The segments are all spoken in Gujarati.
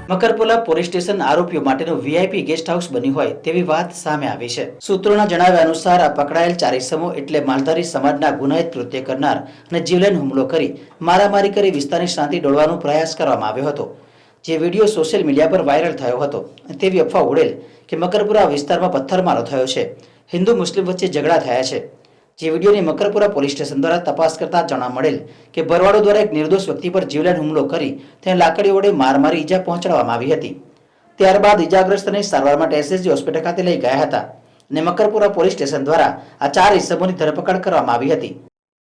મકરપુરા પોલીસ સ્ટેશન આરોપીઓ માટેનું વીઆઈપી ગેસ્ટ હાઉસ બન્યું હોય તેવી વાત સામે આવી છે। સૂત્રોના જણાવ્યા અનુસાર આ પકડાયેલ 4 ઇસમો એટલે માલધારી સમાજના ગુનાહિત કૃત્ય કરનાર અને જીવલેણ હુમલો કરી મારામારી કરી વિસ્તારની શાંતિ ડોળવાનો પ્રયાસ કરવામાં આવ્યો હતો। જે વિડીયો સોશિયલ મીડિયા પર વાયરલ થયો હતો। તેવી અફવા ઉડેલ કે મકરપુરા વિસ્તારમાં પથ્થરમારો થયો છે, હિન્દુ મુસ્લિમ વચ્ચે ઝઘડા થયા છે। જે વિડીયોની મકરપુરા પોલીસ સ્ટેશન દ્વારા તપાસ કરતા જાણવા મળેલ કે ભરવાડો દ્વારા એક નિર્દોષ વ્યક્તિ પર જીવલેણ હુમલો કરી તેને લાકડી વડે માર મારી ઈજા પહોંચાડવામાં આવી હતી। ત્યારબાદ ઈજાગ્રસ્તને સારવાર માટે એસએસજી હોસ્પિટલ ખાતે લઈ ગયા હતા અને મકરપુરા પોલીસ સ્ટેશન દ્વારા આ 4 ઇસમોની ધરપકડ કરવામાં આવી હતી।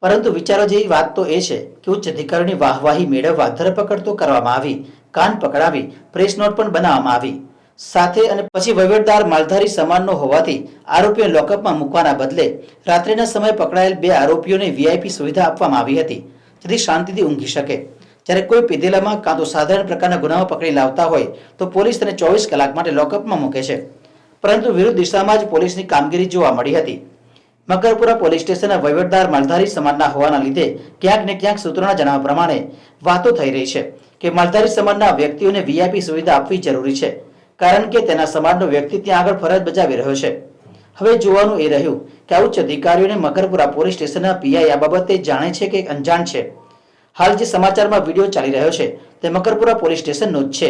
પરંતુ વિચારો જેવી વાત તો એ છે કે ઉચ્ચ અધિકારીઓની વાહવાહી મેળવવા ધરપકડ તો કરવામાં આવી, કાન પકડાવી, પ્રેસ નોટ પણ બનાવવામાં આવી, સાથે અને પછી વહીવટદાર માલધારી સમાજનો હોવાથી આરોપીઓને લોકઅપમાં મૂકવાના બદલે રાત્રિના સમયે પકડાયેલ 2 આરોપીઓને વીઆઈપી સુવિધા આપવામાં આવી હતી, જેથી શાંતિથી ઊંઘી શકે। જ્યારે કોઈ પીધેલામાં કાં તો સાધારણ પ્રકારના ગુનાઓ પકડી લાવતા હોય તો પોલીસ તેને 24 કલાક માટે લોકઅપમાં મૂકે છે, પરંતુ વિરુદ્ધ દિશામાં જ પોલીસની કામગીરી જોવા મળી હતી। મકરપુરા પોલીસ સ્ટેશનના વહીવટદાર માલધારી સમાજના હોવાના લીધે ક્યાંક ને ક્યાંક સૂત્રોના જણાવ્યા પ્રમાણે વાતો થઈ રહી છે કે માલધારી સમાજના વ્યક્તિઓને વીઆઈપી સુવિધા આપવી જરૂરી છે, કારણ કે તેના સમાજનો વ્યક્તિ ત્યાં આગળ ફરજ બજાવી રહ્યો છે। હવે જોવાનું એ રહ્યું કે ઉચ્ચ અધિકારીઓને મકરપુરા પોલીસ સ્ટેશનના પીઆઈ આ બાબતે જાણે છે કે અંજાણ છે। હાલ જે સમાચારમાં વિડીયો ચાલી રહ્યો છે તે મકરપુરા પોલીસ સ્ટેશનનો જ છે,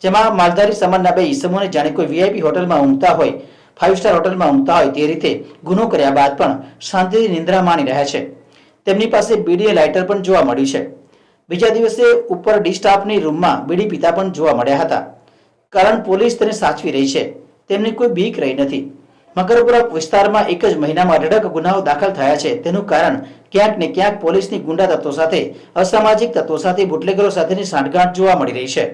જેમાં માલધારી સમાજના 2 ઈસમોને જાણે કોઈ વીઆઈપી હોટલમાં ઊંઘતા હોય, 5 સ્ટાર હોટલમાં ઊંઘતા હોય તે રીતે ગુનો કર્યા બાદ પણ શાંતિથી નિંદ્રા માણી રહ્યા છે। તેમની પાસે બીડી લાઇટર પણ જોવા મળ્યું છે। બીજા દિવસે ઉપર ડી સ્ટાફની રૂમમાં બીડી પીતા પણ જોવા મળ્યા હતા, કારણ પોલીસ તેને સાચવી રહી છે, તેમની કોઈ બીક રહી નથી। મકરપુરા વિસ્તારમાં એક જ મહિનામાં 18 ગુનાઓ દાખલ થયા છે। તેનું કારણ ક્યાંક ને ક્યાંક પોલીસની ગુંડા તત્વો સાથે, અસામાજિક તત્વો સાથે, બુટલેગરો સાથેની સાંઠગાંઠ જોવા મળી રહી છે।